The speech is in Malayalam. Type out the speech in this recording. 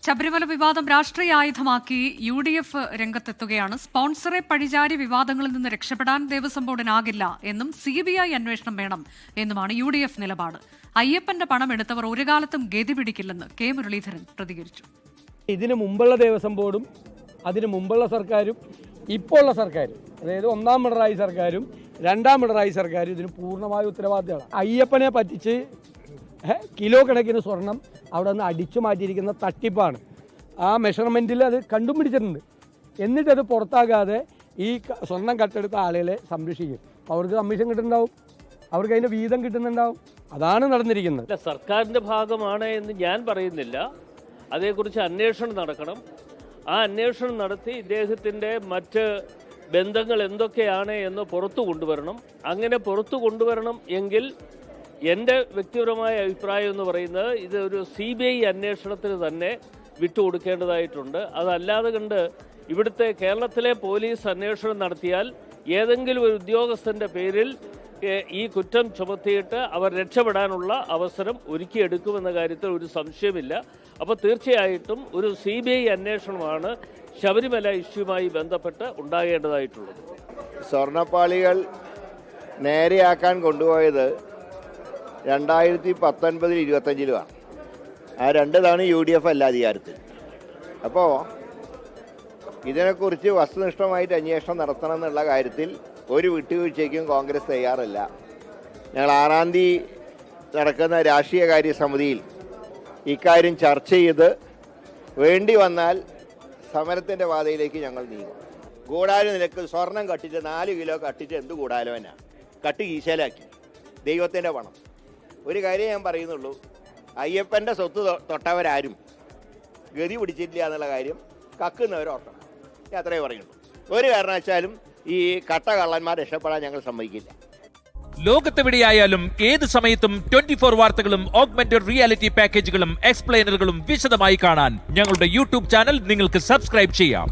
ശബരിമല വിവാദം രാഷ്ട്രീയ ആയുധമാക്കി UDF രംഗത്തെത്തുകയാണ്. സ്പോൺസറെ പഴിചാരി വിവാദങ്ങളിൽ നിന്ന് രക്ഷപ്പെടാൻ ദേവസ്വം ബോർഡിനാകില്ല എന്നും CBI അന്വേഷണം വേണം എന്നുമാണ് UDF നിലപാട്. അയ്യപ്പന്റെ പണം എടുത്തവർ ഒരു കാലത്തും ഗതി പിടിക്കില്ലെന്ന് K. മുരളീധരൻ പ്രതികരിച്ചു. ഇതിനു മുമ്പുള്ള ദേവസ്വം ബോർഡും അതിനു മുമ്പുള്ള സർക്കാരും ഇപ്പോൾ ഉള്ള സർക്കാരും, അതായത് ഒന്നാം പിണറായി സർക്കാരും രണ്ടാം പിണറായി സർക്കാരും ഇതിന് പൂർണ്ണമായ ഉത്തരവാദിത്തമാണ്. അയ്യപ്പനെ പറ്റിച്ച് കിലോ കണക്കിന് സ്വർണം അവിടെ നിന്ന് അടിച്ചു മാറ്റിയിരിക്കുന്ന തട്ടിപ്പാണ്. ആ മെഷർമെൻറ്റിൽ അത് കണ്ടുപിടിച്ചിട്ടുണ്ട്. എന്നിട്ടത് പുറത്താകാതെ ഈ സ്വർണം കട്ടെടുത്ത ആളുകളെ സംരക്ഷിക്കും. അവർക്ക് കമ്മീഷൻ കിട്ടുന്നുണ്ടാവും, അവർക്ക് അതിൻ്റെ വീതം കിട്ടുന്നുണ്ടാവും. അതാണ് നടന്നിരിക്കുന്നത്. സർക്കാരിൻ്റെ ഭാഗമാണ് എന്ന് ഞാൻ പറയുന്നില്ല. അതേക്കുറിച്ച് അന്വേഷണം നടക്കണം. ആ അന്വേഷണം നടത്തി ഇദ്ദേഹത്തിൻ്റെ മറ്റ് ബന്ധങ്ങൾ എന്തൊക്കെയാണ് എന്ന് പുറത്തു കൊണ്ടുവരണം. അങ്ങനെ പുറത്തു കൊണ്ടുവരണം എങ്കിൽ എൻ്റെ വ്യക്തിപരമായ അഭിപ്രായം എന്ന് പറയുന്നത് ഇത് ഒരു CBI അന്വേഷണത്തിന് തന്നെ വിട്ടുകൊടുക്കേണ്ടതായിട്ടുണ്ട്. അതല്ലാതെ കണ്ട് ഇവിടുത്തെ കേരളത്തിലെ പോലീസ് അന്വേഷണം നടത്തിയാൽ ഏതെങ്കിലും ഒരു ഉദ്യോഗസ്ഥൻ്റെ പേരിൽ ഈ കുറ്റം ചുമത്തിയിട്ട് അവർ രക്ഷപ്പെടാനുള്ള അവസരം ഒരുക്കിയെടുക്കുമെന്ന കാര്യത്തിൽ ഒരു സംശയമില്ല. അപ്പോൾ തീർച്ചയായിട്ടും ഒരു CBI അന്വേഷണമാണ് ശബരിമല ഇഷ്യൂമായി ബന്ധപ്പെട്ട് ഉണ്ടാകേണ്ടതായിട്ടുള്ളത്. സ്വർണ്ണപ്പാളികൾ നേരെയാക്കാൻ കൊണ്ടുപോയത് 2019-25 ആ 2 തവണ UDF അല്ല അധികാരത്തിൽ. അപ്പോൾ ഇതിനെക്കുറിച്ച് വസ്തുനിഷ്ഠമായിട്ട് അന്വേഷണം നടത്തണം എന്നുള്ള കാര്യത്തിൽ ഒരു വിട്ടുവീഴ്ചയ്ക്കും കോൺഗ്രസ് തയ്യാറല്ല. ഞങ്ങൾ 6-ാം തീയതി നടക്കുന്ന രാഷ്ട്രീയകാര്യ സമിതിയിൽ ഇക്കാര്യം ചർച്ച ചെയ്ത് വേണ്ടി വന്നാൽ സമരത്തിൻ്റെ പാതയിലേക്ക് ഞങ്ങൾ നീങ്ങും. ഗൂഢാലോ നിലക്ക് സ്വർണം കട്ടിട്ട് 4 കിലോ കട്ടിട്ട് എന്ത് ഗൂഢാലോചന? കട്ട് കീശയിലാക്കി ദൈവത്തിൻ്റെ പണം. ഒരു കാര്യം ഞാൻ പറയുന്നുള്ളൂ, അയ്യപ്പൻ്റെ സ്വത്ത് തൊട്ടവരാരും ഗതി പിടിച്ചിട്ടില്ല എന്നുള്ള കാര്യം കക്കുന്നവരോർക്കണം. അത്രയേ പറയുള്ളൂ. ഒരു കാരണവശാലും ഈ കട്ട കള്ളന്മാർ രക്ഷപ്പെടാൻ ഞങ്ങൾ സമ്മതിക്കില്ല. ലോകത്തെവിടെയായാലും ഏത് സമയത്തും 24 വാർത്തകളും ഓഗ്മെന്റഡ് റിയാലിറ്റി പാക്കേജുകളും എക്സ്പ്ലെയിനറുകളും വിശദമായി കാണാൻ ഞങ്ങളുടെ YouTube ചാനൽ നിങ്ങൾക്ക് സബ്സ്ക്രൈബ് ചെയ്യാം.